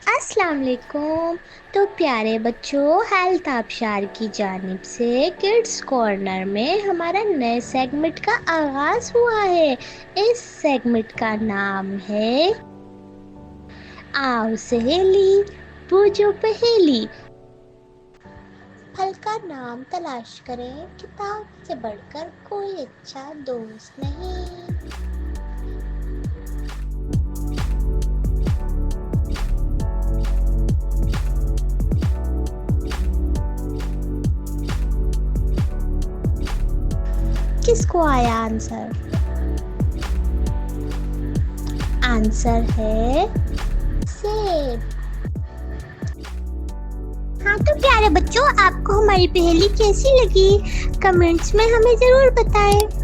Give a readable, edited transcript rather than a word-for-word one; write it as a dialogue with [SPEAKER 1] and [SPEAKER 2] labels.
[SPEAKER 1] अस्सलाम वालेकुम। तो प्यारे बच्चों, हेल्थ आबशार की जानिब से किड्स कॉर्नर में हमारा नए सेगमेंट का आगाज हुआ है। इस सेगमेंट का नाम है आओ सहेली बूझो पहेली। फल का नाम तलाश करें, किताब से बढ़कर कोई अच्छा दोस्त नहीं। किसको आया आंसर? आंसर है सेब। हाँ तो प्यारे बच्चों, आपको हमारी पहेली कैसी लगी? कमेंट्स में हमें जरूर बताएं।